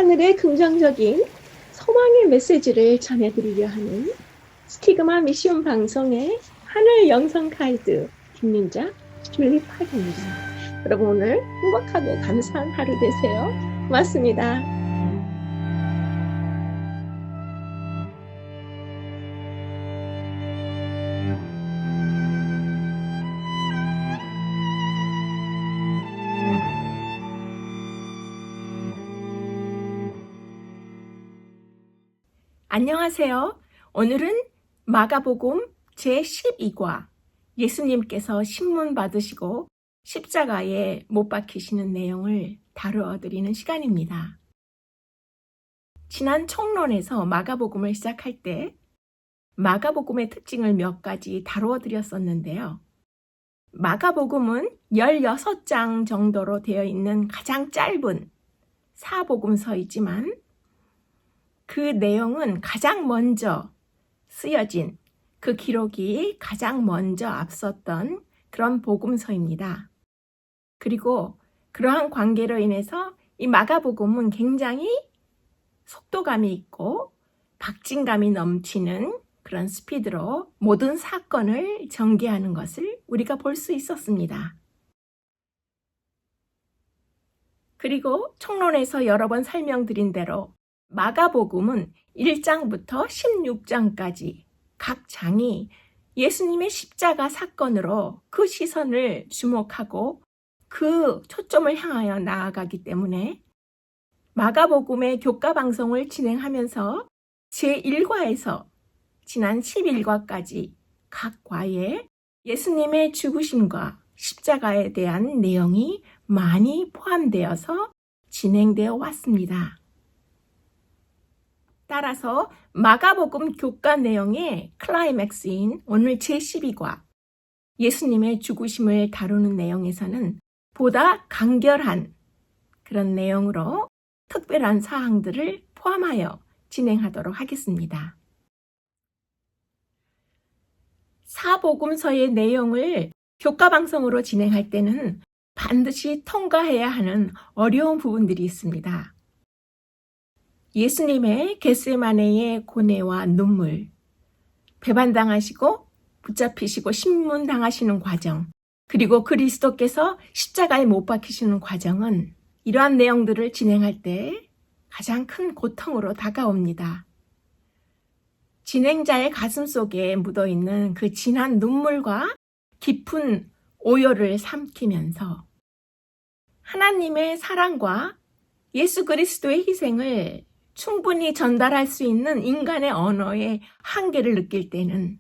하늘의 긍정적인 소망의 메시지를 전해드리려 하는 스티그마 미션 방송의 하늘 영성 가이드 김민자 줄리팍입니다. 여러분 오늘 행복하고 감사한 하루 되세요. 고맙습니다. 안녕하세요. 오늘은 마가복음 제12과 예수님께서 신문 받으시고 십자가에 못 박히시는 내용을 다루어 드리는 시간입니다. 지난 총론에서 마가복음을 시작할 때 마가복음의 특징을 몇 가지 다루어 드렸었는데요. 마가복음은 16장 정도로 되어 있는 가장 짧은 사복음서이지만 그 내용은 가장 먼저 쓰여진 그 기록이 가장 먼저 앞섰던 그런 복음서입니다. 그리고 그러한 관계로 인해서 이 마가복음은 굉장히 속도감이 있고 박진감이 넘치는 그런 스피드로 모든 사건을 전개하는 것을 우리가 볼 수 있었습니다. 그리고 총론에서 여러 번 설명드린 대로 마가복음은 1장부터 16장까지 각 장이 예수님의 십자가 사건으로 그 시선을 주목하고 그 초점을 향하여 나아가기 때문에 마가복음의 교과 방송을 진행하면서 제1과에서 지난 11과까지 각 과에 예수님의 죽으심과 십자가에 대한 내용이 많이 포함되어서 진행되어 왔습니다. 따라서 마가복음 교과 내용의 클라이맥스인 오늘 제12과 예수님의 죽으심을 다루는 내용에서는 보다 간결한 그런 내용으로 특별한 사항들을 포함하여 진행하도록 하겠습니다. 사복음서의 내용을 교과 방송으로 진행할 때는 반드시 통과해야 하는 어려운 부분들이 있습니다. 예수님의 겟세마네의 고뇌와 눈물, 배반당하시고 붙잡히시고 신문당하시는 과정, 그리고 그리스도께서 십자가에 못 박히시는 과정은 이러한 내용들을 진행할 때 가장 큰 고통으로 다가옵니다. 진행자의 가슴 속에 묻어있는 그 진한 눈물과 깊은 오열을 삼키면서 하나님의 사랑과 예수 그리스도의 희생을 충분히 전달할 수 있는 인간의 언어의 한계를 느낄 때는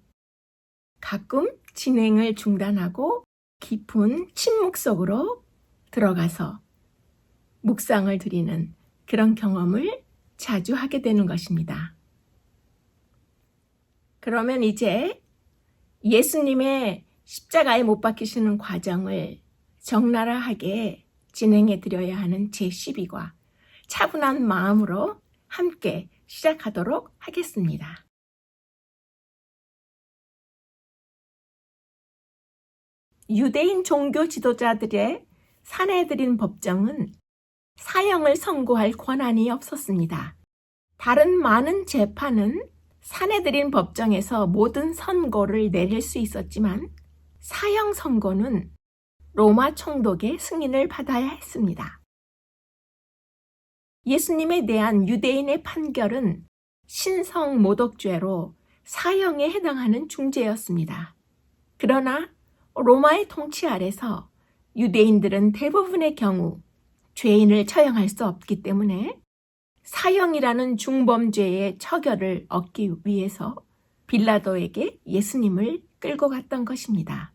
가끔 진행을 중단하고 깊은 침묵 속으로 들어가서 묵상을 드리는 그런 경험을 자주 하게 되는 것입니다. 그러면 이제 예수님의 십자가에 못 박히시는 과정을 적나라하게 진행해 드려야 하는 제12과 차분한 마음으로 함께 시작하도록 하겠습니다. 유대인 종교 지도자들의 산헤드린 법정은 사형을 선고할 권한이 없었습니다. 다른 많은 재판은 산헤드린 법정에서 모든 선고를 내릴 수 있었지만 사형 선고는 로마 총독의 승인을 받아야 했습니다. 예수님에 대한 유대인의 판결은 신성 모독죄로 사형에 해당하는 중죄였습니다. 그러나 로마의 통치 아래서 유대인들은 대부분의 경우 죄인을 처형할 수 없기 때문에 사형이라는 중범죄의 처결을 얻기 위해서 빌라도에게 예수님을 끌고 갔던 것입니다.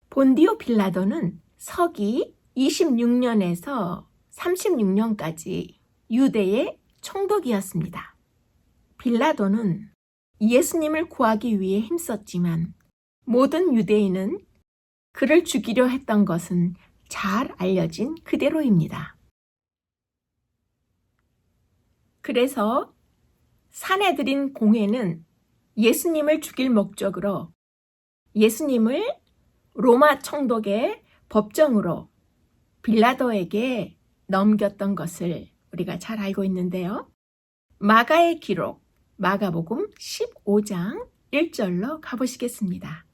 본디오 빌라도는 서기 26년에서 36년까지 유대의 총독이었습니다. 빌라도는 예수님을 구하기 위해 힘썼지만 모든 유대인은 그를 죽이려 했던 것은 잘 알려진 그대로입니다. 그래서 산헤드린 공회는 예수님을 죽일 목적으로 예수님을 로마 총독의 법정으로 빌라도에게 넘겼던 것을 우리가 잘 알고 있는데요. 마가의 기록, 마가복음 15장 1절로 가보시겠습니다.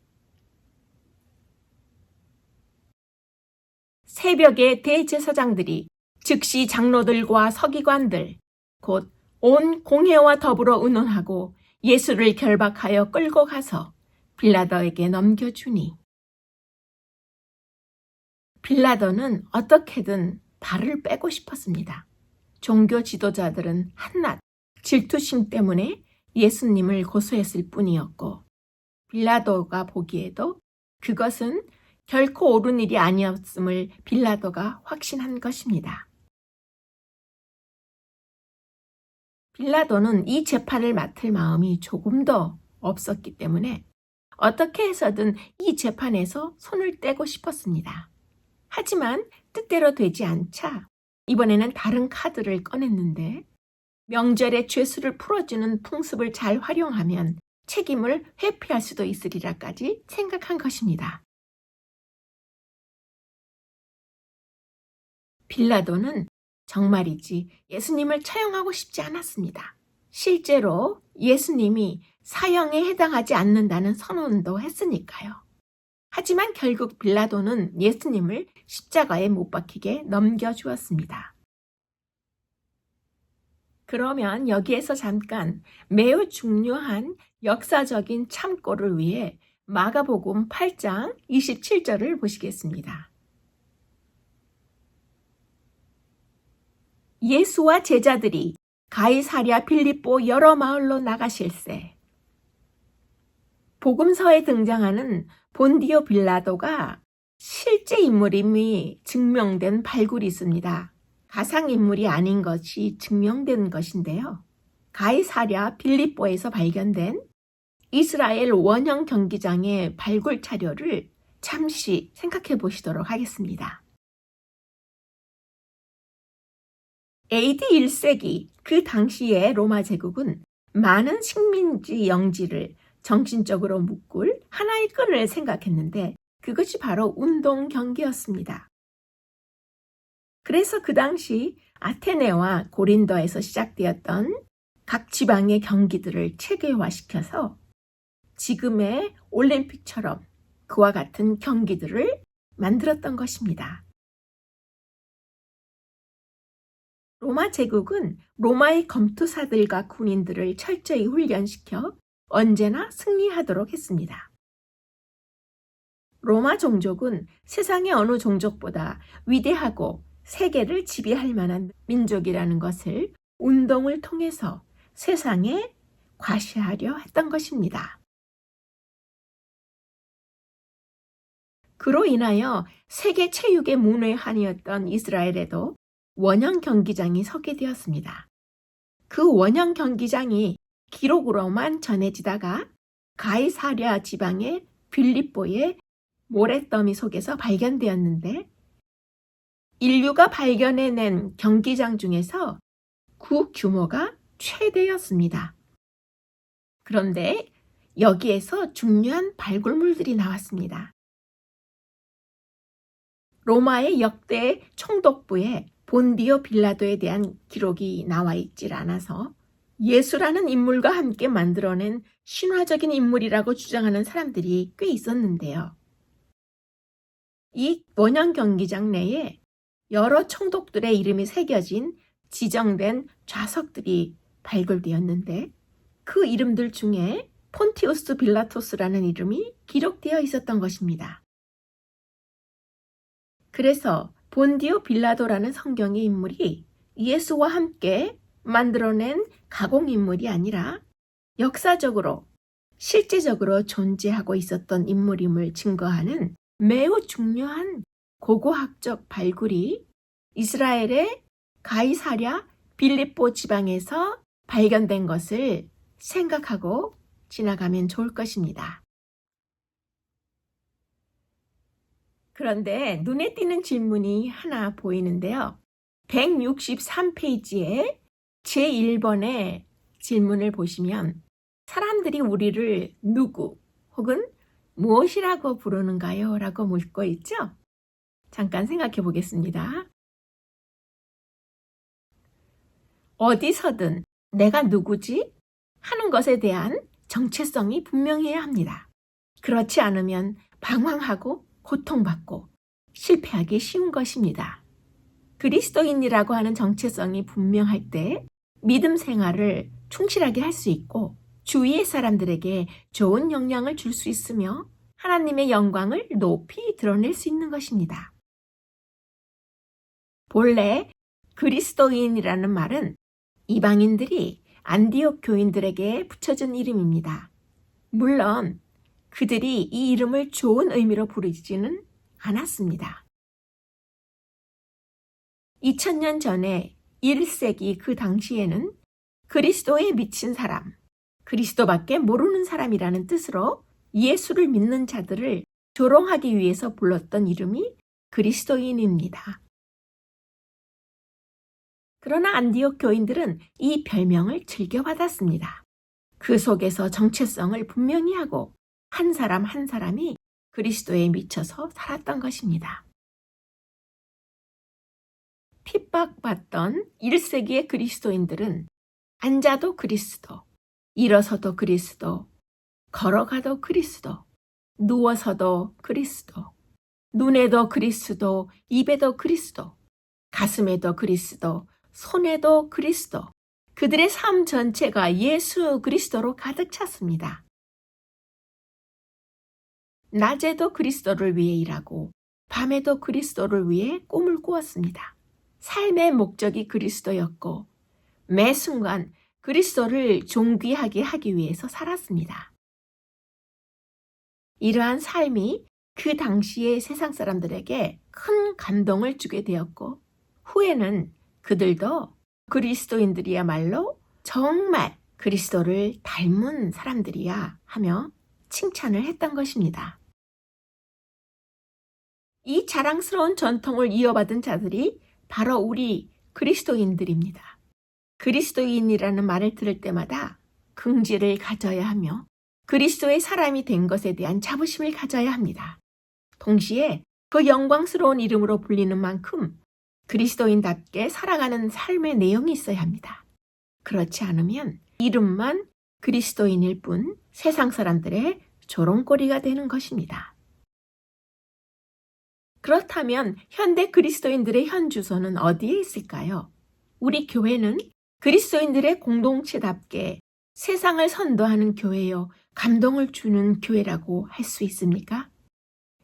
새벽에 대제사장들이 즉시 장로들과 서기관들, 곧 온 공회와 더불어 의논하고 예수를 결박하여 끌고 가서 빌라도에게 넘겨주니, 빌라도는 어떻게든 발을 빼고 싶었습니다. 종교 지도자들은 한낱 질투심 때문에 예수님을 고소했을 뿐이었고, 빌라도가 보기에도 그것은 결코 옳은 일이 아니었음을 빌라도가 확신한 것입니다. 빌라도는 이 재판을 맡을 마음이 조금도 없었기 때문에 어떻게 해서든 이 재판에서 손을 떼고 싶었습니다. 하지만 뜻대로 되지 않자 이번에는 다른 카드를 꺼냈는데, 명절에 죄수를 풀어주는 풍습을 잘 활용하면 책임을 회피할 수도 있으리라까지 생각한 것입니다. 빌라도는 정말이지 예수님을 처형하고 싶지 않았습니다. 실제로 예수님이 사형에 해당하지 않는다는 선언도 했으니까요. 하지만 결국 빌라도는 예수님을 십자가에 못 박히게 넘겨주었습니다. 그러면 여기에서 잠깐 매우 중요한 역사적인 참고를 위해 마가복음 8장 27절을 보시겠습니다. 예수와 제자들이 가이사랴 빌립보 여러 마을로 나가실세. 복음서에 등장하는 본디오 빌라도가 실제 인물임이 증명된 발굴이 있습니다. 가상인물이 아닌 것이 증명된 것인데요. 가이사랴 빌립보에서 발견된 이스라엘 원형 경기장의 발굴 자료를 잠시 생각해 보시도록 하겠습니다. AD 1세기 그 당시의 로마 제국은 많은 식민지 영지를 정신적으로 묶을 하나의 끈을 생각했는데, 그것이 바로 운동 경기였습니다. 그래서 그 당시 아테네와 고린도에서 시작되었던 각 지방의 경기들을 체계화시켜서 지금의 올림픽처럼 그와 같은 경기들을 만들었던 것입니다. 로마 제국은 로마의 검투사들과 군인들을 철저히 훈련시켜 언제나 승리하도록 했습니다. 로마 종족은 세상의 어느 종족보다 위대하고 세계를 지배할 만한 민족이라는 것을 운동을 통해서 세상에 과시하려 했던 것입니다. 그로 인하여 세계 체육의 문외한이었던 이스라엘에도 원형 경기장이 서게 되었습니다. 그 원형 경기장이 기록으로만 전해지다가 가이사랴 지방의 빌립보의 모래더미 속에서 발견되었는데, 인류가 발견해낸 경기장 중에서 그 규모가 최대였습니다. 그런데 여기에서 중요한 발굴물들이 나왔습니다. 로마의 역대 총독부에 본디오 빌라도에 대한 기록이 나와 있질 않아서 예수라는 인물과 함께 만들어낸 신화적인 인물이라고 주장하는 사람들이 꽤 있었는데요. 이 원형 경기장 내에 여러 총독들의 이름이 새겨진 지정된 좌석들이 발굴되었는데, 그 이름들 중에 폰티우스 빌라토스라는 이름이 기록되어 있었던 것입니다. 그래서 본디오 빌라도라는 성경의 인물이 예수와 함께 만들어낸 가공인물이 아니라 역사적으로 실제적으로 존재하고 있었던 인물임을 증거하는 매우 중요한 고고학적 발굴이 이스라엘의 가이사랴 빌립보 지방에서 발견된 것을 생각하고 지나가면 좋을 것입니다. 그런데 눈에 띄는 질문이 하나 보이는데요. 163페이지에 제1번의 질문을 보시면 사람들이 우리를 누구 혹은 무엇이라고 부르는가요? 라고 묻고 있죠? 잠깐 생각해 보겠습니다. 어디서든 내가 누구지? 하는 것에 대한 정체성이 분명해야 합니다. 그렇지 않으면 방황하고 고통받고 실패하기 쉬운 것입니다. 그리스도인이라고 하는 정체성이 분명할 때 믿음 생활을 충실하게 할 수 있고 주위의 사람들에게 좋은 영향을 줄 수 있으며 하나님의 영광을 높이 드러낼 수 있는 것입니다. 본래 그리스도인이라는 말은 이방인들이 안디옥 교인들에게 붙여준 이름입니다. 물론 그들이 이 이름을 좋은 의미로 부르지는 않았습니다. 2000년 전에 1세기 그 당시에는 그리스도에 미친 사람, 그리스도밖에 모르는 사람이라는 뜻으로 예수를 믿는 자들을 조롱하기 위해서 불렀던 이름이 그리스도인입니다. 그러나 안디옥 교인들은 이 별명을 즐겨받았습니다. 그 속에서 정체성을 분명히 하고 한 사람 한 사람이 그리스도에 미쳐서 살았던 것입니다. 핍박받던 1세기의 그리스도인들은 앉아도 그리스도, 일어서도 그리스도, 걸어가도 그리스도, 누워서도 그리스도, 눈에도 그리스도, 입에도 그리스도, 가슴에도 그리스도, 손에도 그리스도, 그들의 삶 전체가 예수 그리스도로 가득 찼습니다. 낮에도 그리스도를 위해 일하고 밤에도 그리스도를 위해 꿈을 꾸었습니다. 삶의 목적이 그리스도였고 매 순간 그리스도를 존귀하게 하기 위해서 살았습니다. 이러한 삶이 그 당시의 세상 사람들에게 큰 감동을 주게 되었고 후에는 그들도 그리스도인들이야말로 정말 그리스도를 닮은 사람들이야 하며 칭찬을 했던 것입니다. 이 자랑스러운 전통을 이어받은 자들이 바로 우리 그리스도인들입니다. 그리스도인이라는 말을 들을 때마다 긍지를 가져야 하며 그리스도의 사람이 된 것에 대한 자부심을 가져야 합니다. 동시에 그 영광스러운 이름으로 불리는 만큼 그리스도인답게 살아가는 삶의 내용이 있어야 합니다. 그렇지 않으면 이름만 그리스도인일 뿐 세상 사람들의 조롱거리가 되는 것입니다. 그렇다면 현대 그리스도인들의 현 주소는 어디에 있을까요? 우리 교회는 그리스도인들의 공동체답게 세상을 선도하는 교회요, 감동을 주는 교회라고 할 수 있습니까?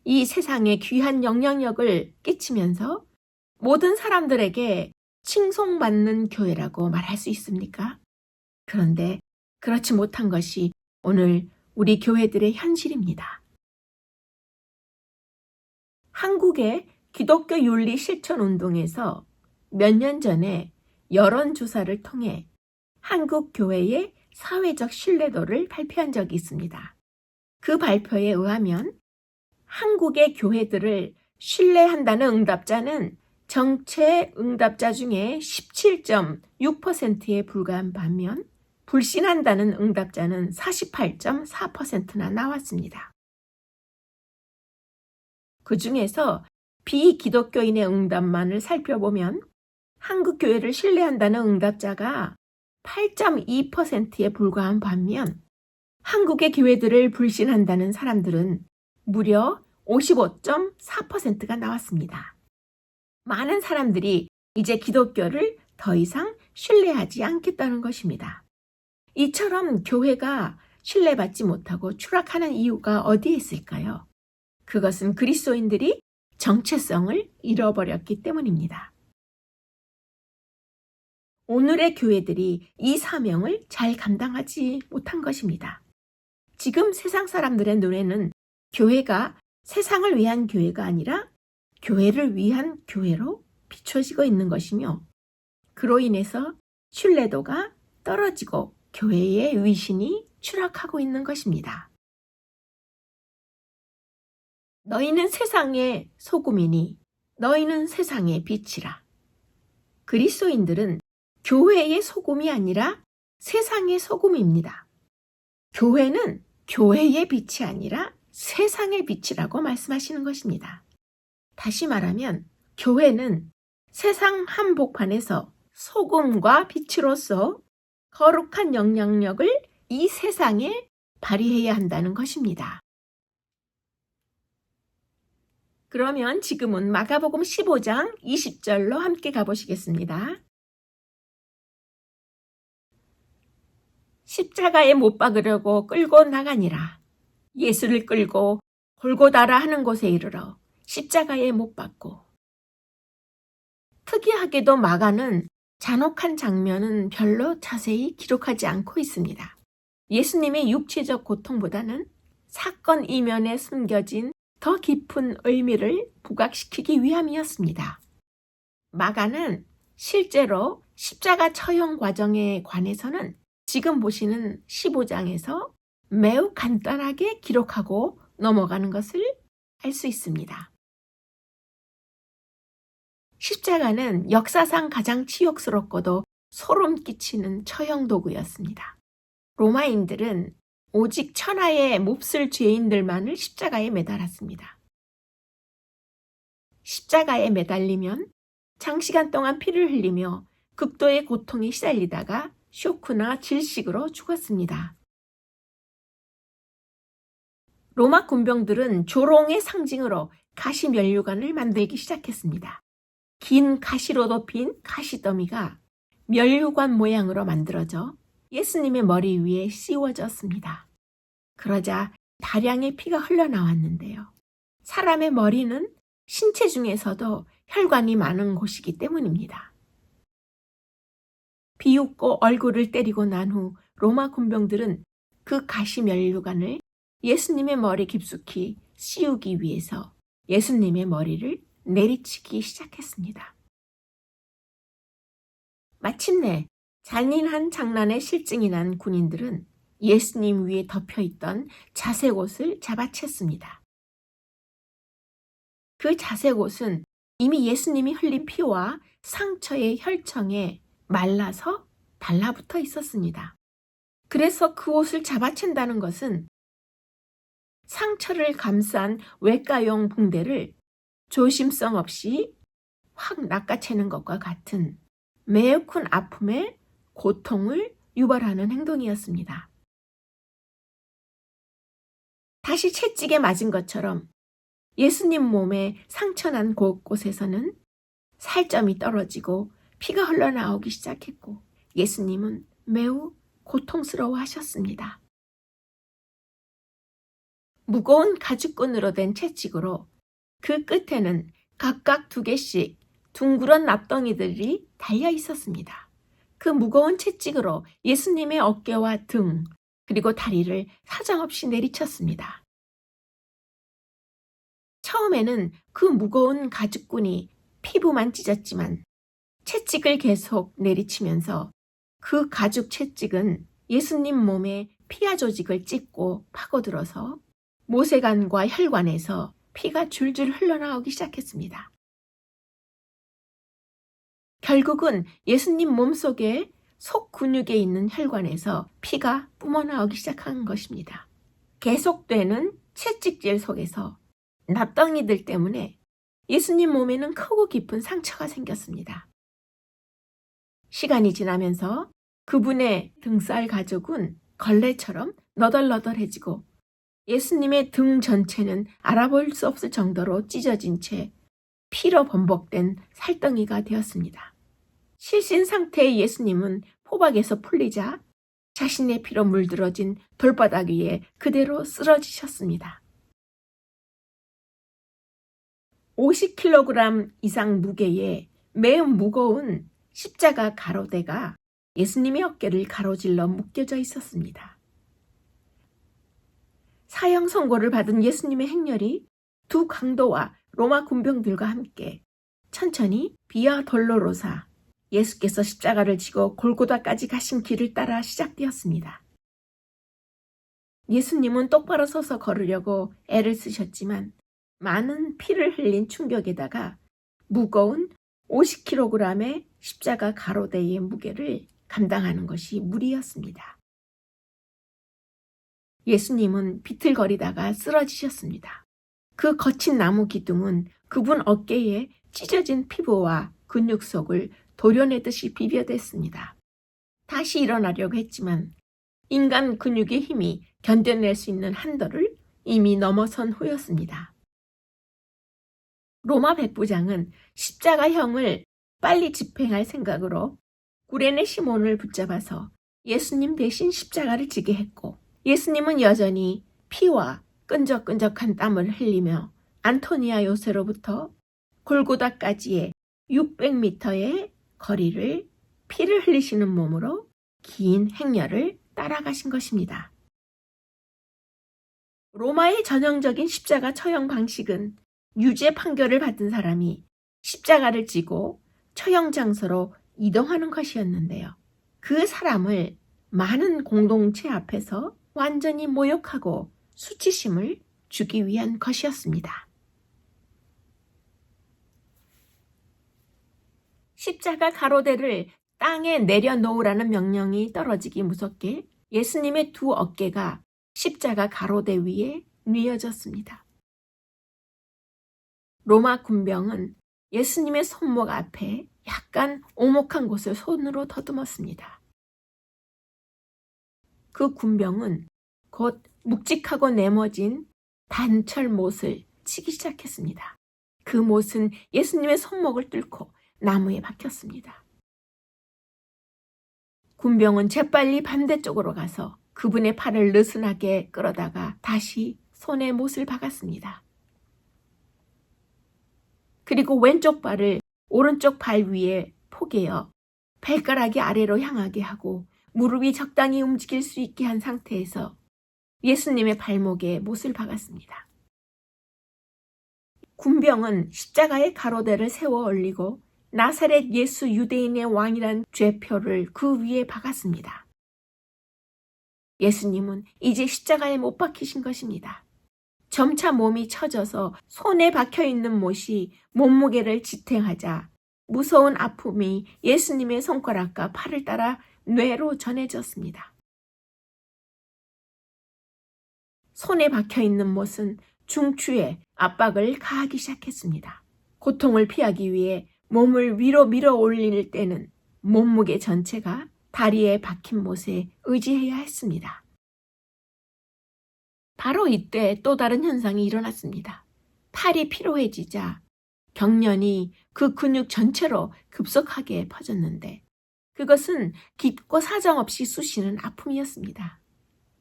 이 세상에 귀한 영향력을 끼치면서 모든 사람들에게 칭송받는 교회라고 말할 수 있습니까? 그런데 그렇지 못한 것이 오늘 우리 교회들의 현실입니다. 한국의 기독교 윤리 실천 운동에서 몇 년 전에 여론조사를 통해 한국 교회의 사회적 신뢰도를 발표한 적이 있습니다. 그 발표에 의하면 한국의 교회들을 신뢰한다는 응답자는 전체 응답자 중에 17.6%에 불과한 반면 불신한다는 응답자는 48.4%나 나왔습니다. 그 중에서 비기독교인의 응답만을 살펴보면 한국 교회를 신뢰한다는 응답자가 8.2%에 불과한 반면 한국의 교회들을 불신한다는 사람들은 무려 55.4%가 나왔습니다. 많은 사람들이 이제 기독교를 더 이상 신뢰하지 않겠다는 것입니다. 이처럼 교회가 신뢰받지 못하고 추락하는 이유가 어디에 있을까요? 그것은 그리스도인들이 정체성을 잃어버렸기 때문입니다. 오늘의 교회들이 이 사명을 잘 감당하지 못한 것입니다. 지금 세상 사람들의 눈에는 교회가 세상을 위한 교회가 아니라 교회를 위한 교회로 비춰지고 있는 것이며 그로 인해서 신뢰도가 떨어지고 교회의 위신이 추락하고 있는 것입니다. 너희는 세상의 소금이니 너희는 세상의 빛이라. 그리스도인들은 교회의 소금이 아니라 세상의 소금입니다. 교회는 교회의 빛이 아니라 세상의 빛이라고 말씀하시는 것입니다. 다시 말하면 교회는 세상 한복판에서 소금과 빛으로서 거룩한 영향력을 이 세상에 발휘해야 한다는 것입니다. 그러면 지금은 마가복음 15장 20절로 함께 가보시겠습니다. 십자가에 못 박으려고 끌고 나가니라. 예수를 끌고 골고다라 하는 곳에 이르러 십자가에 못 박고. 특이하게도 마가는 잔혹한 장면은 별로 자세히 기록하지 않고 있습니다. 예수님의 육체적 고통보다는 사건 이면에 숨겨진 더 깊은 의미를 부각시키기 위함이었습니다. 마가는 실제로 십자가 처형 과정에 관해서는 지금 보시는 15장에서 매우 간단하게 기록하고 넘어가는 것을 알 수 있습니다. 십자가는 역사상 가장 치욕스럽고도 소름 끼치는 처형 도구였습니다. 로마인들은 오직 천하의 몹쓸 죄인들만을 십자가에 매달았습니다. 십자가에 매달리면 장시간 동안 피를 흘리며 극도의 고통에 시달리다가 쇼크나 질식으로 죽었습니다. 로마 군병들은 조롱의 상징으로 가시면류관을 만들기 시작했습니다. 긴 가시로 덮인 가시더미가 면류관 모양으로 만들어져 예수님의 머리 위에 씌워졌습니다. 그러자 다량의 피가 흘러나왔는데요. 사람의 머리는 신체 중에서도 혈관이 많은 곳이기 때문입니다. 비웃고 얼굴을 때리고 난 후 로마 군병들은 그 가시면류관을 예수님의 머리 깊숙이 씌우기 위해서 예수님의 머리를 내리치기 시작했습니다. 마침내 잔인한 장난에 실증이 난 군인들은 예수님 위에 덮여있던 자색옷을 잡아챘습니다. 그 자색옷은 이미 예수님이 흘린 피와 상처의 혈청에 말라서 달라붙어 있었습니다. 그래서 그 옷을 잡아챈다는 것은 상처를 감싼 외과용 붕대를 조심성 없이 확 낚아채는 것과 같은 매우 큰 아픔에 고통을 유발하는 행동이었습니다. 다시 채찍에 맞은 것처럼 예수님 몸에 상처난 곳곳에서는 살점이 떨어지고 피가 흘러나오기 시작했고 예수님은 매우 고통스러워 하셨습니다. 무거운 가죽끈으로 된 채찍으로 그 끝에는 각각 2개씩 둥그런 납덩이들이 달려 있었습니다. 그 무거운 채찍으로 예수님의 어깨와 등 그리고 다리를 사정없이 내리쳤습니다. 처음에는 그 무거운 가죽끈이 피부만 찢었지만 채찍을 계속 내리치면서 그 가죽 채찍은 예수님 몸에 피하 조직을 찢고 파고들어서 모세관과 혈관에서 피가 줄줄 흘러나오기 시작했습니다. 결국은 예수님 몸속에 속 근육에 있는 혈관에서 피가 뿜어나오기 시작한 것입니다. 계속되는 채찍질 속에서 납덩이들 때문에 예수님 몸에는 크고 깊은 상처가 생겼습니다. 시간이 지나면서 그분의 등살 가죽은 걸레처럼 너덜너덜해지고 예수님의 등 전체는 알아볼 수 없을 정도로 찢어진 채 피로 범벅된 살덩이가 되었습니다. 실신 상태의 예수님은 포박에서 풀리자 자신의 피로 물들어진 돌바닥 위에 그대로 쓰러지셨습니다. 50kg 이상 무게의 매우 무거운 십자가 가로대가 예수님의 어깨를 가로질러 묶여져 있었습니다. 사형 선고를 받은 예수님의 행렬이 2 강도와 로마 군병들과 함께 천천히 비아 돌로로사, 예수께서 십자가를 지고 골고다까지 가신 길을 따라 시작되었습니다. 예수님은 똑바로 서서 걸으려고 애를 쓰셨지만 많은 피를 흘린 충격에다가 무거운 50kg의 십자가 가로대의 무게를 감당하는 것이 무리였습니다. 예수님은 비틀거리다가 쓰러지셨습니다. 그 거친 나무 기둥은 그분 어깨에 찢어진 피부와 근육 속을 도려내듯이 비벼댔습니다. 다시 일어나려고 했지만 인간 근육의 힘이 견뎌낼 수 있는 한도를 이미 넘어선 후였습니다. 로마 백부장은 십자가형을 빨리 집행할 생각으로 구레네 시몬을 붙잡아서 예수님 대신 십자가를 지게 했고, 예수님은 여전히 피와 끈적끈적한 땀을 흘리며 안토니아 요새로부터 골고다까지의 600m의 거리를 피를 흘리시는 몸으로 긴 행렬을 따라가신 것입니다. 로마의 전형적인 십자가 처형 방식은 유죄 판결을 받은 사람이 십자가를 지고 처형 장소로 이동하는 것이었는데요. 그 사람을 많은 공동체 앞에서 완전히 모욕하고 수치심을 주기 위한 것이었습니다. 십자가 가로대를 땅에 내려놓으라는 명령이 떨어지기 무섭게 예수님의 두 어깨가 십자가 가로대 위에 뉘어졌습니다. 로마 군병은 예수님의 손목 앞에 약간 오목한 곳을 손으로 더듬었습니다. 그 군병은 곧 묵직하고 네모진 단철 못을 치기 시작했습니다. 그 못은 예수님의 손목을 뚫고 나무에 박혔습니다. 군병은 재빨리 반대쪽으로 가서 그분의 팔을 느슨하게 끌어다가 다시 손에 못을 박았습니다. 그리고 왼쪽 발을 오른쪽 발 위에 포개어 발가락이 아래로 향하게 하고 무릎이 적당히 움직일 수 있게 한 상태에서 예수님의 발목에 못을 박았습니다. 군병은 십자가의 가로대를 세워 올리고 나사렛 예수 유대인의 왕이란 죄표를 그 위에 박았습니다. 예수님은 이제 십자가에 못 박히신 것입니다. 점차 몸이 처져서 손에 박혀있는 못이 몸무게를 지탱하자 무서운 아픔이 예수님의 손가락과 팔을 따라 뇌로 전해졌습니다. 손에 박혀있는 못은 중추에 압박을 가하기 시작했습니다. 고통을 피하기 위해 몸을 위로 밀어 올릴 때는 몸무게 전체가 다리에 박힌 못에 의지해야 했습니다. 바로 이때 또 다른 현상이 일어났습니다. 팔이 피로해지자 경련이 그 근육 전체로 급속하게 퍼졌는데 그것은 깊고 사정없이 쑤시는 아픔이었습니다.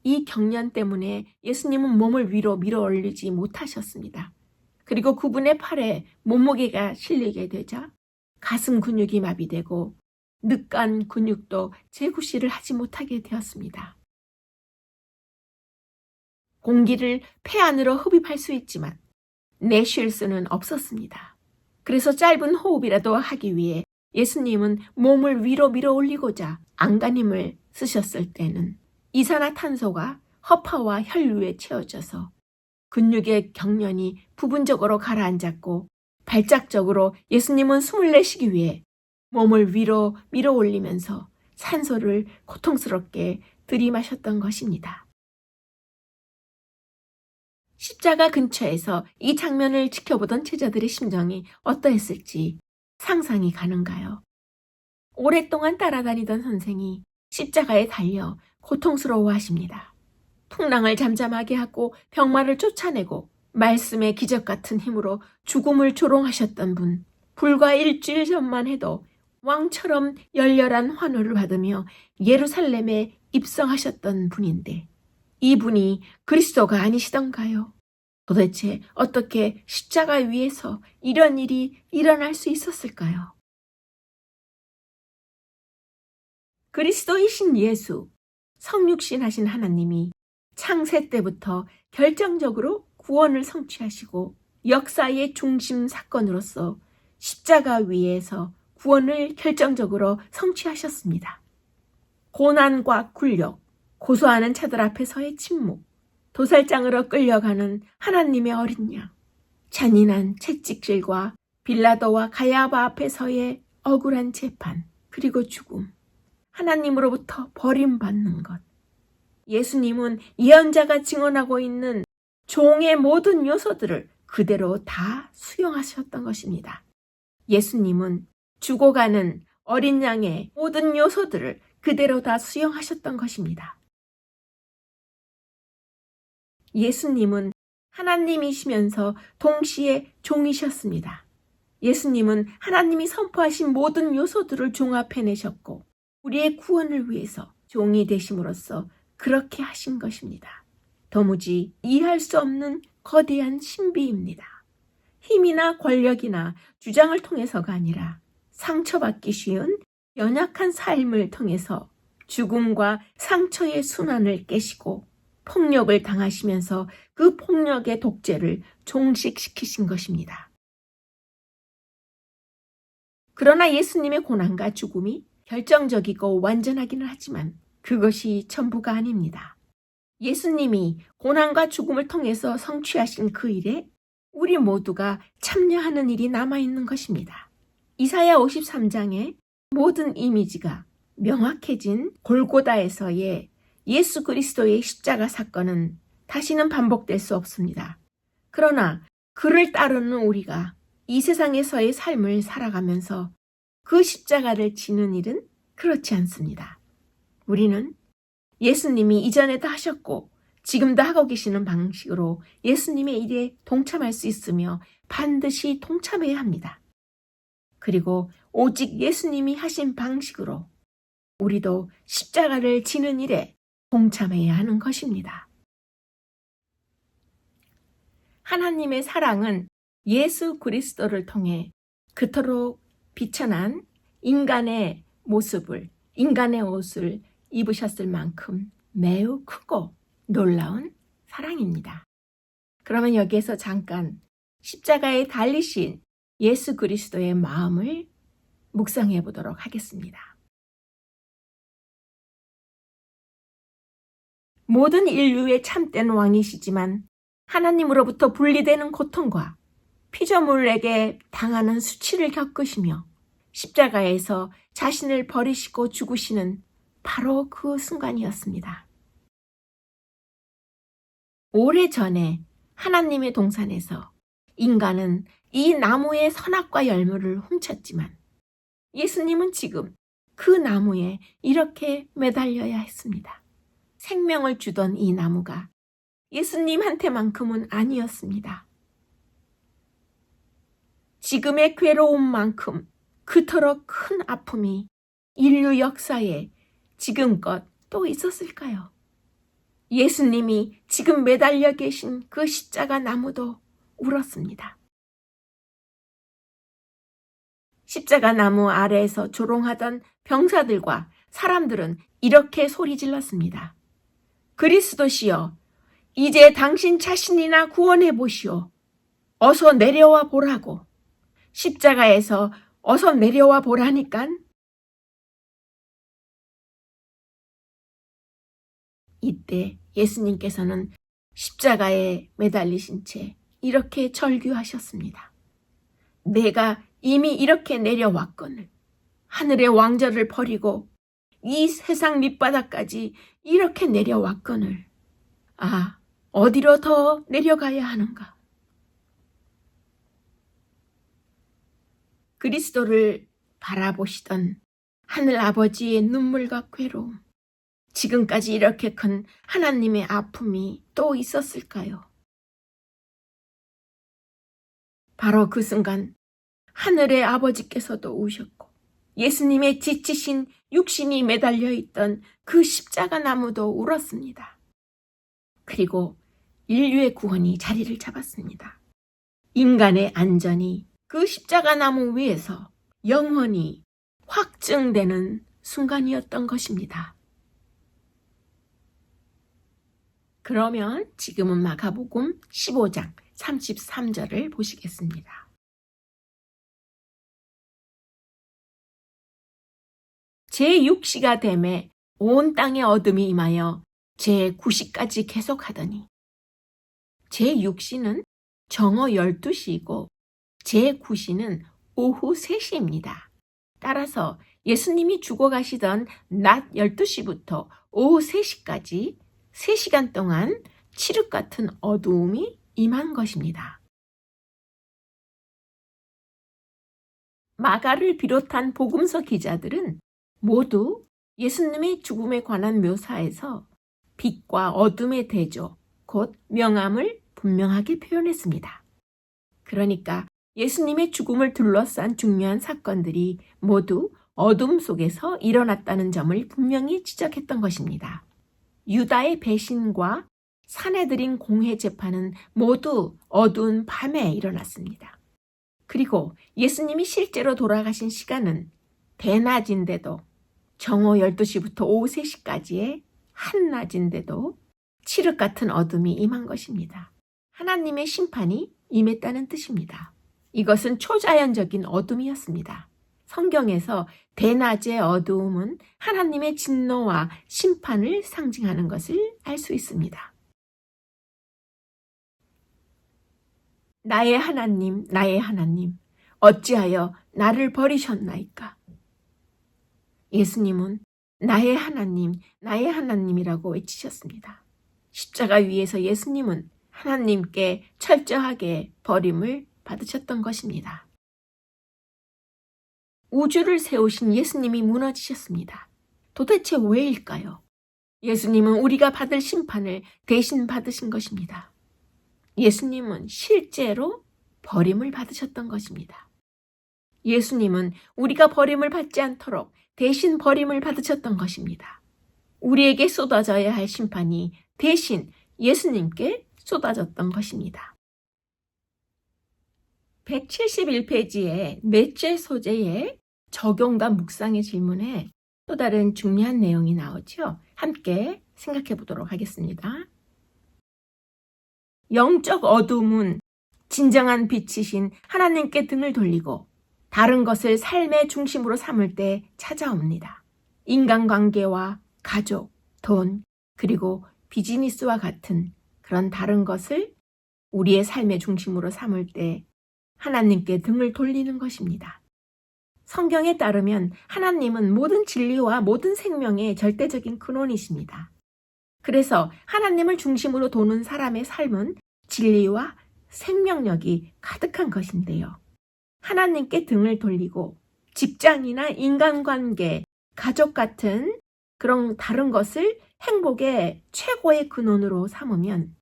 이 경련 때문에 예수님은 몸을 위로 밀어 올리지 못하셨습니다. 그리고 그분의 팔에 몸무게가 실리게 되자 가슴 근육이 마비되고 늑간 근육도 재구실을 하지 못하게 되었습니다. 공기를 폐 안으로 흡입할 수 있지만 내쉴 수는 없었습니다. 그래서 짧은 호흡이라도 하기 위해 예수님은 몸을 위로 밀어 올리고자 안간힘을 쓰셨을 때는 이산화탄소가 허파와 혈류에 채워져서 근육의 경련이 부분적으로 가라앉았고 발작적으로 예수님은 숨을 내쉬기 위해 몸을 위로 밀어 올리면서 산소를 고통스럽게 들이마셨던 것입니다. 십자가 근처에서 이 장면을 지켜보던 제자들의 심정이 어떠했을지 상상이 가는가요? 오랫동안 따라다니던 선생이 십자가에 달려 고통스러워하십니다. 풍랑을 잠잠하게 하고 병마를 쫓아내고 말씀의 기적 같은 힘으로 죽음을 조롱하셨던 분, 불과 일주일 전만 해도 왕처럼 열렬한 환호를 받으며 예루살렘에 입성하셨던 분인데 이분이 그리스도가 아니시던가요? 도대체 어떻게 십자가 위에서 이런 일이 일어날 수 있었을까요? 그리스도이신 예수, 성육신하신 하나님이 창세 때부터 결정적으로 구원을 성취하시고 역사의 중심 사건으로서 십자가 위에서 구원을 결정적으로 성취하셨습니다. 고난과 굴욕, 고소하는 자들 앞에서의 침묵, 도살장으로 끌려가는 하나님의 어린 양, 잔인한 채찍질과 빌라도와 가야바 앞에서의 억울한 재판, 그리고 죽음, 하나님으로부터 버림받는 것. 예수님은 예언자가 증언하고 있는 종의 모든 요소들을 그대로 다 수용하셨던 것입니다. 예수님은 죽어가는 어린 양의 모든 요소들을 그대로 다 수용하셨던 것입니다. 예수님은 하나님이시면서 동시에 종이셨습니다. 예수님은 하나님이 선포하신 모든 요소들을 종합해내셨고 우리의 구원을 위해서 종이 되심으로써 그렇게 하신 것입니다. 도무지 이해할 수 없는 거대한 신비입니다. 힘이나 권력이나 주장을 통해서가 아니라 상처받기 쉬운 연약한 삶을 통해서 죽음과 상처의 순환을 깨시고 폭력을 당하시면서 그 폭력의 독재를 종식시키신 것입니다. 그러나 예수님의 고난과 죽음이 결정적이고 완전하기는 하지만 그것이 전부가 아닙니다. 예수님이 고난과 죽음을 통해서 성취하신 그 일에 우리 모두가 참여하는 일이 남아있는 것입니다. 이사야 53장의 모든 이미지가 명확해진 골고다에서의 예수 그리스도의 십자가 사건은 다시는 반복될 수 없습니다. 그러나 그를 따르는 우리가 이 세상에서의 삶을 살아가면서 그 십자가를 지는 일은 그렇지 않습니다. 우리는 예수님이 이전에도 하셨고 지금도 하고 계시는 방식으로 예수님의 일에 동참할 수 있으며 반드시 동참해야 합니다. 그리고 오직 예수님이 하신 방식으로 우리도 십자가를 지는 일에 동참해야 하는 것입니다. 하나님의 사랑은 예수 그리스도를 통해 그토록 비천한 인간의 모습을, 인간의 옷을 입으셨을 만큼 매우 크고 놀라운 사랑입니다. 그러면 여기에서 잠깐 십자가에 달리신 예수 그리스도의 마음을 묵상해 보도록 하겠습니다. 모든 인류의 참된 왕이시지만 하나님으로부터 분리되는 고통과 피조물에게 당하는 수치를 겪으시며 십자가에서 자신을 버리시고 죽으시는 바로 그 순간이었습니다. 오래전에 하나님의 동산에서 인간은 이 나무의 선악과 열매를 훔쳤지만 예수님은 지금 그 나무에 이렇게 매달려야 했습니다. 생명을 주던 이 나무가 예수님한테만큼은 아니었습니다. 지금의 괴로움만큼 그토록 큰 아픔이 인류 역사에 지금껏 또 있었을까요? 예수님이 지금 매달려 계신 그 십자가 나무도 울었습니다. 십자가 나무 아래에서 조롱하던 병사들과 사람들은 이렇게 소리질렀습니다. 그리스도시여, 이제 당신 자신이나 구원해 보시오. 어서 내려와 보라고. 십자가에서 어서 내려와 보라니깐. 이때 예수님께서는 십자가에 매달리신 채 이렇게 절규하셨습니다. 내가 이미 이렇게 내려왔거늘 하늘의 왕좌를 버리고 이 세상 밑바닥까지 이렇게 내려왔거늘 어디로 더 내려가야 하는가? 그리스도를 바라보시던 하늘 아버지의 눈물과 괴로움, 지금까지 이렇게 큰 하나님의 아픔이 또 있었을까요? 바로 그 순간 하늘의 아버지께서도 우셨고 예수님의 지치신 육신이 매달려 있던 그 십자가 나무도 울었습니다. 그리고 인류의 구원이 자리를 잡았습니다. 인간의 안전이 그 십자가 나무 위에서 영원히 확증되는 순간이었던 것입니다. 그러면 지금은 마가복음 15장 33절을 보시겠습니다. 제6시가 되매 온 땅에 어둠이 임하여 제9시까지 계속하더니 제6시는 정오 12시이고 제9시는 오후 3시입니다. 따라서 예수님이 죽어가시던 낮 12시부터 오후 3시까지 3시간 동안 칠흑 같은 어두움이 임한 것입니다. 마가를 비롯한 복음서 기자들은 모두 예수님의 죽음에 관한 묘사에서 빛과 어둠의 대조, 곧 명암을 분명하게 표현했습니다. 그러니까 예수님의 죽음을 둘러싼 중요한 사건들이 모두 어둠 속에서 일어났다는 점을 분명히 지적했던 것입니다. 유다의 배신과 사내들인 공회 재판은 모두 어두운 밤에 일어났습니다. 그리고 예수님이 실제로 돌아가신 시간은 대낮인데도 정오 12시부터 오후 3시까지의 한낮인데도 칠흑 같은 어둠이 임한 것입니다. 하나님의 심판이 임했다는 뜻입니다. 이것은 초자연적인 어둠이었습니다. 성경에서 대낮의 어두움은 하나님의 진노와 심판을 상징하는 것을 알 수 있습니다. 나의 하나님, 나의 하나님, 어찌하여 나를 버리셨나이까? 예수님은 나의 하나님, 나의 하나님이라고 외치셨습니다. 십자가 위에서 예수님은 하나님께 철저하게 버림을 받으셨던 것입니다. 우주를 세우신 예수님이 무너지셨습니다. 도대체 왜일까요? 예수님은 우리가 받을 심판을 대신 받으신 것입니다. 예수님은 실제로 버림을 받으셨던 것입니다. 예수님은 우리가 버림을 받지 않도록 대신 버림을 받으셨던 것입니다. 우리에게 쏟아져야 할 심판이 대신 예수님께 쏟아졌던 것입니다. 171페이지의 넷째 소재의 적용과 묵상의 질문에 또 다른 중요한 내용이 나오죠. 함께 생각해 보도록 하겠습니다. 영적 어둠은 진정한 빛이신 하나님께 등을 돌리고 다른 것을 삶의 중심으로 삼을 때 찾아옵니다. 인간관계와 가족, 돈, 그리고 비즈니스와 같은 그런 다른 것을 우리의 삶의 중심으로 삼을 때 하나님께 등을 돌리는 것입니다. 성경에 따르면 하나님은 모든 진리와 모든 생명의 절대적인 근원이십니다. 그래서 하나님을 중심으로 도는 사람의 삶은 진리와 생명력이 가득한 것인데요. 하나님께 등을 돌리고 직장이나 인간관계, 가족 같은 그런 다른 것을 행복의 최고의 근원으로 삼으면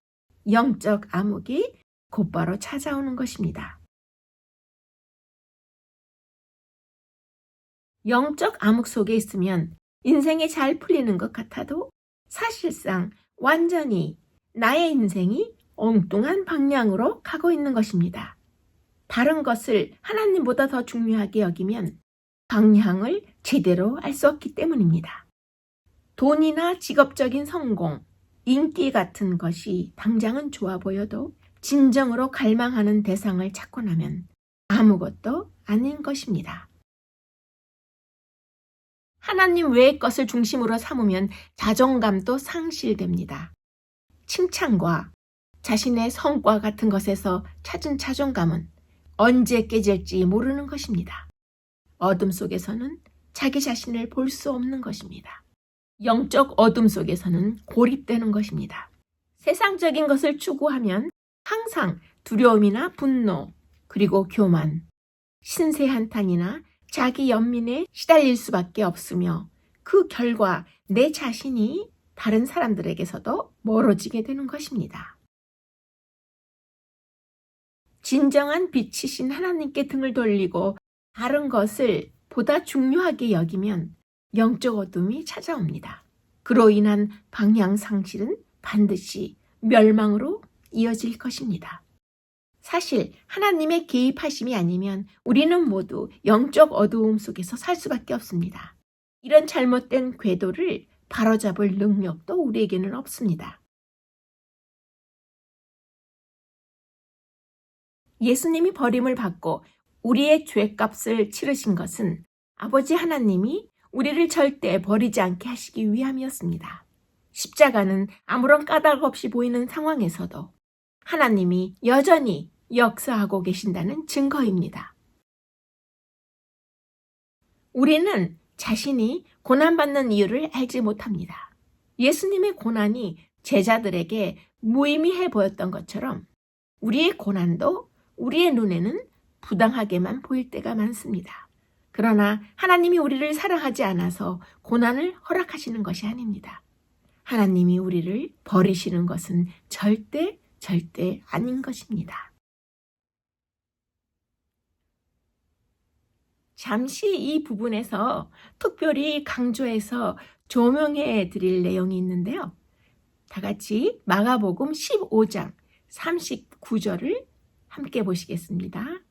영적 암흑이 곧바로 찾아오는 것입니다. 영적 암흑 속에 있으면 인생이 잘 풀리는 것 같아도 사실상 완전히 나의 인생이 엉뚱한 방향으로 가고 있는 것입니다. 다른 것을 하나님보다 더 중요하게 여기면 방향을 제대로 알 수 없기 때문입니다. 돈이나 직업적인 성공, 인기 같은 것이 당장은 좋아 보여도 진정으로 갈망하는 대상을 찾고 나면 아무것도 아닌 것입니다. 하나님 외의 것을 중심으로 삼으면 자존감도 상실됩니다. 칭찬과 자신의 성과 같은 것에서 찾은 자존감은 언제 깨질지 모르는 것입니다. 어둠 속에서는 자기 자신을 볼 수 없는 것입니다. 영적 어둠 속에서는 고립되는 것입니다. 세상적인 것을 추구하면 항상 두려움이나 분노, 그리고 교만, 신세한탄이나 자기 연민에 시달릴 수밖에 없으며 그 결과 내 자신이 다른 사람들에게서도 멀어지게 되는 것입니다. 진정한 빛이신 하나님께 등을 돌리고 다른 것을 보다 중요하게 여기면 영적 어둠이 찾아옵니다. 그로 인한 방향 상실은 반드시 멸망으로 이어질 것입니다. 사실 하나님의 개입하심이 아니면 우리는 모두 영적 어두움 속에서 살 수밖에 없습니다. 이런 잘못된 궤도를 바로잡을 능력도 우리에게는 없습니다. 예수님이 버림을 받고 우리의 죄값을 치르신 것은 아버지 하나님이 우리를 절대 버리지 않게 하시기 위함이었습니다. 십자가는 아무런 까닭 없이 보이는 상황에서도 하나님이 여전히 역사하고 계신다는 증거입니다. 우리는 자신이 고난받는 이유를 알지 못합니다. 예수님의 고난이 제자들에게 무의미해 보였던 것처럼 우리의 고난도 우리의 눈에는 부당하게만 보일 때가 많습니다. 그러나 하나님이 우리를 사랑하지 않아서 고난을 허락하시는 것이 아닙니다. 하나님이 우리를 버리시는 것은 절대 아닌 것입니다. 잠시 이 부분에서 특별히 강조해서 조명해 드릴 내용이 있는데요. 다 같이 마가복음 15장 39절을 함께 보시겠습니다.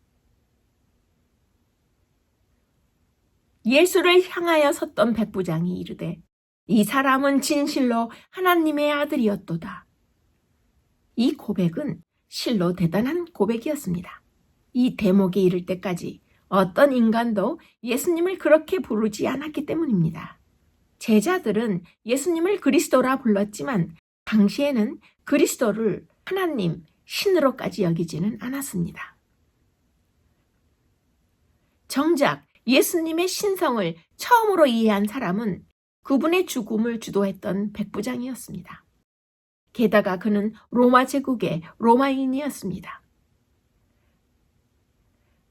예수를 향하여 섰던 백부장이 이르되 이 사람은 진실로 하나님의 아들이었도다. 이 고백은 실로 대단한 고백이었습니다. 이 대목에 이를 때까지 어떤 인간도 예수님을 그렇게 부르지 않았기 때문입니다. 제자들은 예수님을 그리스도라 불렀지만 당시에는 그리스도를 하나님, 신으로까지 여기지는 않았습니다. 정작 예수님의 신성을 처음으로 이해한 사람은 그분의 죽음을 주도했던 백부장이었습니다. 게다가 그는 로마 제국의 로마인이었습니다.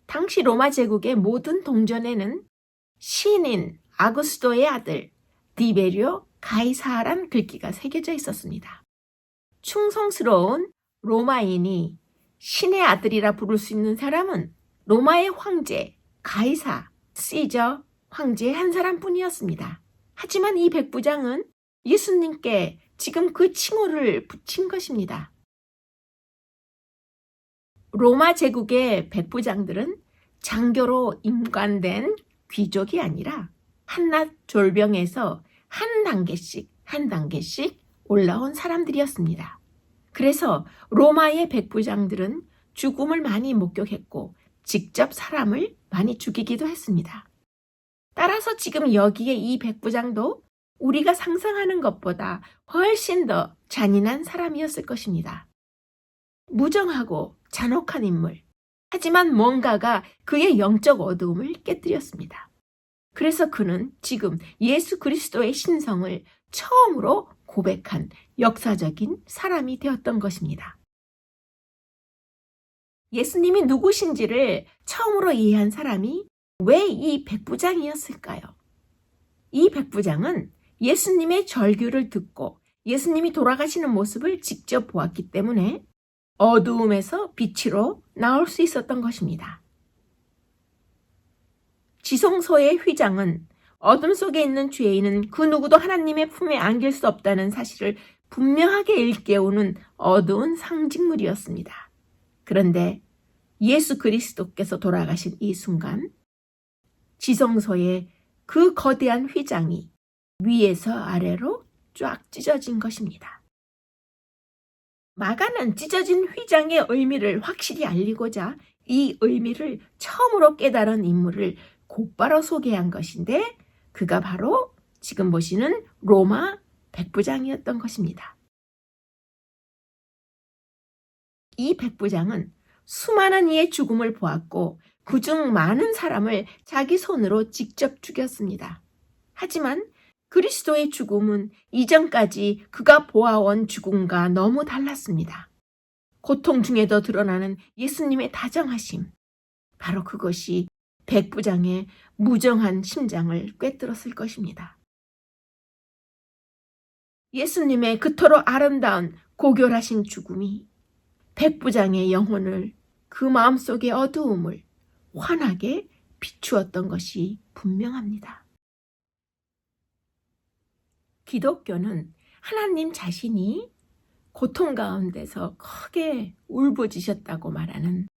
당시 로마 제국의 모든 동전에는 신인 아구스도의 아들 디베리오 가이사란 글귀가 새겨져 있었습니다. 충성스러운 로마인이 신의 아들이라 부를 수 있는 사람은 로마의 황제 가이사 시저 황제의 한 사람뿐이었습니다. 하지만 이 백부장은 예수님께 지금 그 칭호를 붙인 것입니다. 로마 제국의 백부장들은 장교로 임관된 귀족이 아니라 한낱 졸병에서 한 단계씩 올라온 사람들이었습니다. 그래서 로마의 백부장들은 죽음을 많이 목격했고 직접 사람을 많이 죽이기도 했습니다. 따라서 지금 여기에 이 백부장도 우리가 상상하는 것보다 훨씬 더 잔인한 사람이었을 것입니다. 무정하고 잔혹한 인물. 하지만 뭔가가 그의 영적 어두움을 깨뜨렸습니다. 그래서 그는 지금 예수 그리스도의 신성을 처음으로 고백한 역사적인 사람이 되었던 것입니다. 예수님이 누구신지를 처음으로 이해한 사람이 왜 이 백부장이었을까요? 이 백부장은 예수님의 절규를 듣고 예수님이 돌아가시는 모습을 직접 보았기 때문에 어두움에서 빛으로 나올 수 있었던 것입니다. 지성소의 휘장은 어둠 속에 있는 죄인은 그 누구도 하나님의 품에 안길 수 없다는 사실을 분명하게 일깨우는 어두운 상징물이었습니다. 그런데 예수 그리스도께서 돌아가신 이 순간 지성소의 그 거대한 휘장이 위에서 아래로 쫙 찢어진 것입니다. 마가는 찢어진 휘장의 의미를 확실히 알리고자 이 의미를 처음으로 깨달은 인물을 곧바로 소개한 것인데 그가 바로 지금 보시는 로마 백부장이었던 것입니다. 이 백부장은 수많은 이의 죽음을 보았고 그중 많은 사람을 자기 손으로 직접 죽였습니다. 하지만 그리스도의 죽음은 이전까지 그가 보아온 죽음과 너무 달랐습니다. 고통 중에도 드러나는 예수님의 다정하심, 바로 그것이 백부장의 무정한 심장을 꿰뚫었을 것입니다. 예수님의 그토록 아름다운 고결하신 죽음이 백부장의 영혼을 그 마음속의 어두움을 환하게 비추었던 것이 분명합니다. 기독교는 하나님 자신이 고통 가운데서 크게 울부짖으셨다고 말하는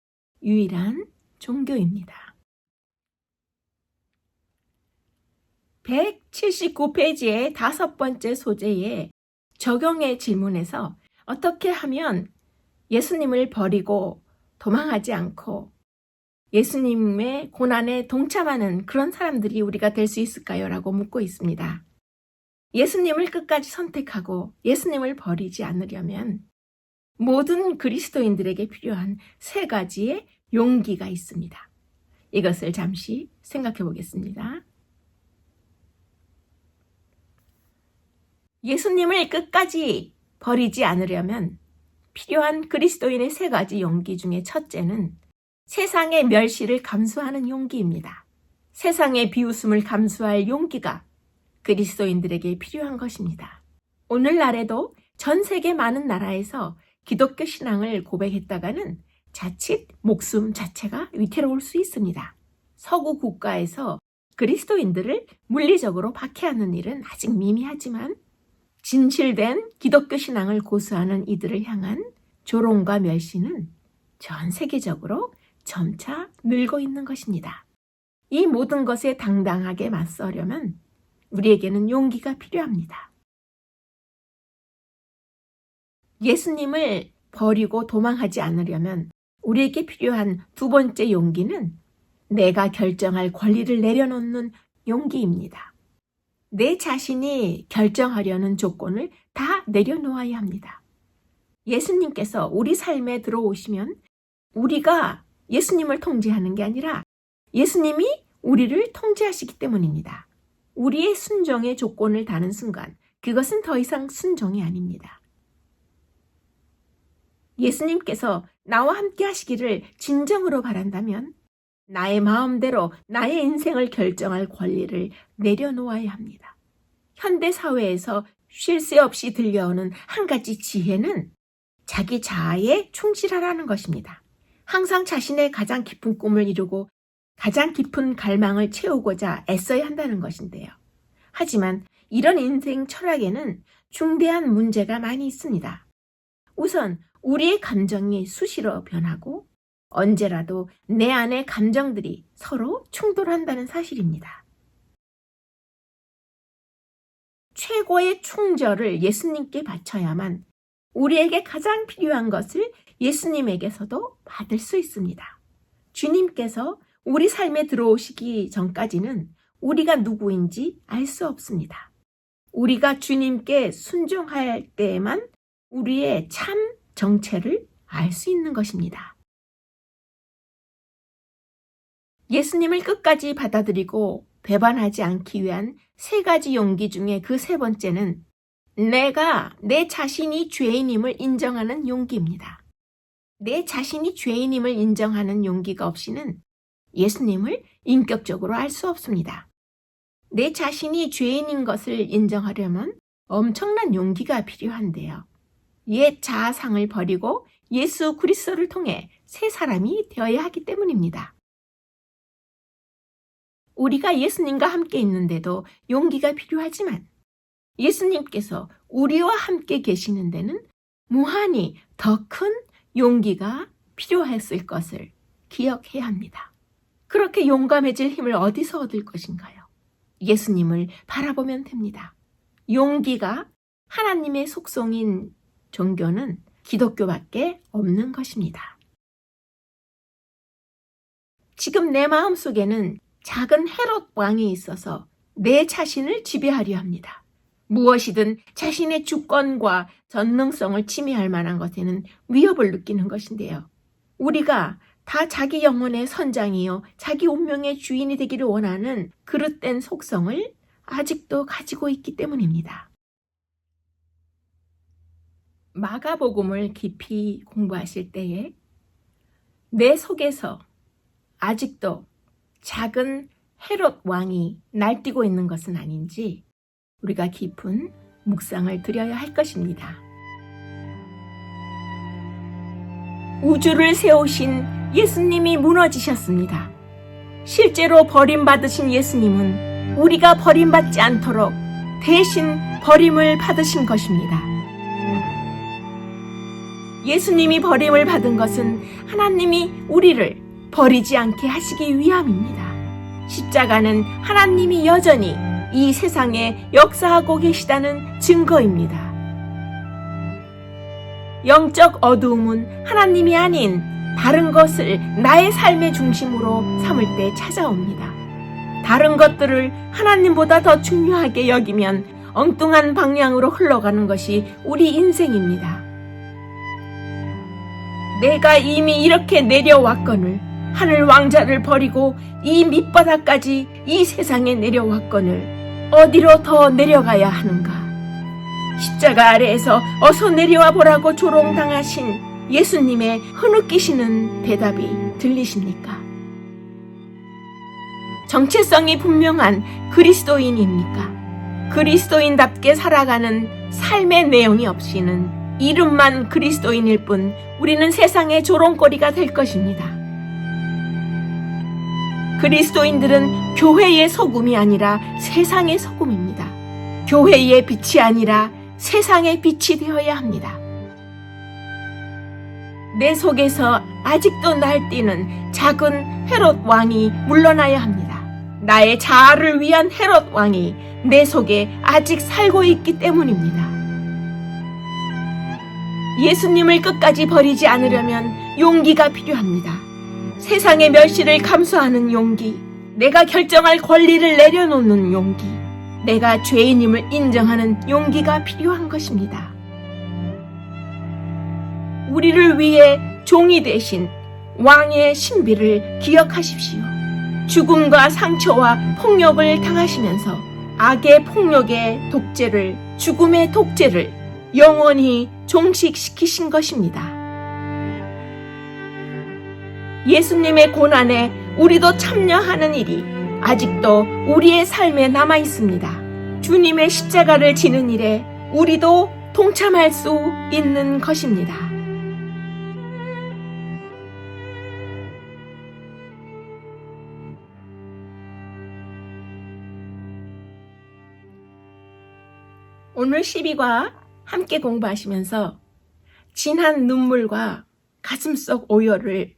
유일한 종교입니다. 179페이지의 5번째 소재의 적용의 질문에서 어떻게 하면 예수님을 버리고 도망하지 않고 예수님의 고난에 동참하는 그런 사람들이 우리가 될 수 있을까요? 라고 묻고 있습니다. 예수님을 끝까지 선택하고 예수님을 버리지 않으려면 모든 그리스도인들에게 필요한 3가지의 용기가 있습니다. 이것을 잠시 생각해 보겠습니다. 예수님을 끝까지 버리지 않으려면 필요한 그리스도인의 3가지 용기 중에 첫째는 세상의 멸시를 감수하는 용기입니다. 세상의 비웃음을 감수할 용기가 그리스도인들에게 필요한 것입니다. 오늘날에도 전 세계 많은 나라에서 기독교 신앙을 고백했다가는 자칫 목숨 자체가 위태로울 수 있습니다. 서구 국가에서 그리스도인들을 물리적으로 박해하는 일은 아직 미미하지만 진실된 기독교 신앙을 고수하는 이들을 향한 조롱과 멸시는 전 세계적으로 점차 늘고 있는 것입니다. 이 모든 것에 당당하게 맞서려면 우리에게는 용기가 필요합니다. 예수님을 버리고 도망하지 않으려면 우리에게 필요한 두 번째 용기는 내가 결정할 권리를 내려놓는 용기입니다. 내 자신이 결정하려는 조건을 다 내려놓아야 합니다. 예수님께서 우리 삶에 들어오시면 우리가 예수님을 통제하는 게 아니라 예수님이 우리를 통제하시기 때문입니다. 우리의 순종의 조건을 다는 순간 그것은 더 이상 순종이 아닙니다. 예수님께서 나와 함께 하시기를 진정으로 바란다면 나의 마음대로 나의 인생을 결정할 권리를 내려놓아야 합니다. 현대 사회에서 쉴 새 없이 들려오는 한 가지 지혜는 자기 자아에 충실하라는 것입니다. 항상 자신의 가장 깊은 꿈을 이루고 가장 깊은 갈망을 채우고자 애써야 한다는 것인데요. 하지만 이런 인생 철학에는 중대한 문제가 많이 있습니다. 우선 우리의 감정이 수시로 변하고 언제라도 내 안의 감정들이 서로 충돌한다는 사실입니다. 최고의 충절을 예수님께 바쳐야만 우리에게 가장 필요한 것을 예수님에게서도 받을 수 있습니다. 주님께서 우리 삶에 들어오시기 전까지는 우리가 누구인지 알 수 없습니다. 우리가 주님께 순종할 때에만 우리의 참 정체를 알 수 있는 것입니다. 예수님을 끝까지 받아들이고 배반하지 않기 위한 세 가지 용기 중에 그 세 번째는 내가 내 자신이 죄인임을 인정하는 용기입니다. 내 자신이 죄인임을 인정하는 용기가 없이는 예수님을 인격적으로 알 수 없습니다. 내 자신이 죄인인 것을 인정하려면 엄청난 용기가 필요한데요. 옛 자아상을 버리고 예수 그리스도를 통해 새 사람이 되어야 하기 때문입니다. 우리가 예수님과 함께 있는데도 용기가 필요하지만 예수님께서 우리와 함께 계시는 데는 무한히 더 큰 용기가 필요했을 것을 기억해야 합니다. 그렇게 용감해질 힘을 어디서 얻을 것인가요? 예수님을 바라보면 됩니다. 용기가 하나님의 속성인 종교는 기독교밖에 없는 것입니다. 지금 내 마음속에는 작은 헤롯 왕이 있어서 내 자신을 지배하려 합니다. 무엇이든 자신의 주권과 전능성을 침해할 만한 것에는 위협을 느끼는 것인데요. 우리가 다 자기 영혼의 선장이요 자기 운명의 주인이 되기를 원하는 그릇된 속성을 아직도 가지고 있기 때문입니다. 마가복음을 깊이 공부하실 때에 내 속에서 아직도 작은 헤롯 왕이 날뛰고 있는 것은 아닌지 우리가 깊은 묵상을 드려야 할 것입니다. 우주를 세우신 예수님이 무너지셨습니다. 실제로 버림받으신 예수님은 우리가 버림받지 않도록 대신 버림을 받으신 것입니다. 예수님이 버림을 받은 것은 하나님이 우리를 버리지 않게 하시기 위함입니다. 십자가는 하나님이 여전히 이 세상에 역사하고 계시다는 증거입니다. 영적 어두움은 하나님이 아닌 다른 것을 나의 삶의 중심으로 삼을 때 찾아옵니다. 다른 것들을 하나님보다 더 중요하게 여기면 엉뚱한 방향으로 흘러가는 것이 우리 인생입니다. 내가 이미 이렇게 내려왔거늘 하늘 왕자를 버리고 이 밑바닥까지 이 세상에 내려왔거늘 어디로 더 내려가야 하는가? 십자가 아래에서 어서 내려와 보라고 조롱당하신 예수님의 흐느끼시는 대답이 들리십니까? 정체성이 분명한 그리스도인입니까? 그리스도인답게 살아가는 삶의 내용이 없이는 이름만 그리스도인일 뿐 우리는 세상의 조롱거리가 될 것입니다. 그리스도인들은 교회의 소금이 아니라 세상의 소금입니다. 교회의 빛이 아니라 세상의 빛이 되어야 합니다. 내 속에서 아직도 날뛰는 작은 헤롯 왕이 물러나야 합니다. 나의 자아를 위한 헤롯 왕이 내 속에 아직 살고 있기 때문입니다. 예수님을 끝까지 버리지 않으려면 용기가 필요합니다. 세상의 멸시를 감수하는 용기, 내가 결정할 권리를 내려놓는 용기, 내가 죄인임을 인정하는 용기가 필요한 것입니다. 우리를 위해 종이 되신 왕의 신비를 기억하십시오. 죽음과 상처와 폭력을 당하시면서 악의 폭력의 독재를, 죽음의 독재를 영원히 종식시키신 것입니다. 예수님의 고난에 우리도 참여하는 일이 아직도 우리의 삶에 남아 있습니다. 주님의 십자가를 지는 일에 우리도 동참할 수 있는 것입니다. 오늘 12과 함께 공부하시면서 진한 눈물과 가슴속 오열을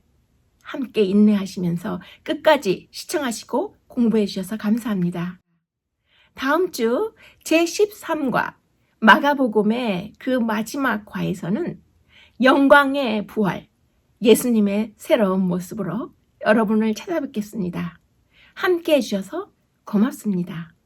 함께 인내하시면서 끝까지 시청하시고 공부해 주셔서 감사합니다. 다음 주 제13과 마가복음의 그 마지막 과에서는 영광의 부활, 예수님의 새로운 모습으로 여러분을 찾아뵙겠습니다. 함께 해주셔서 고맙습니다.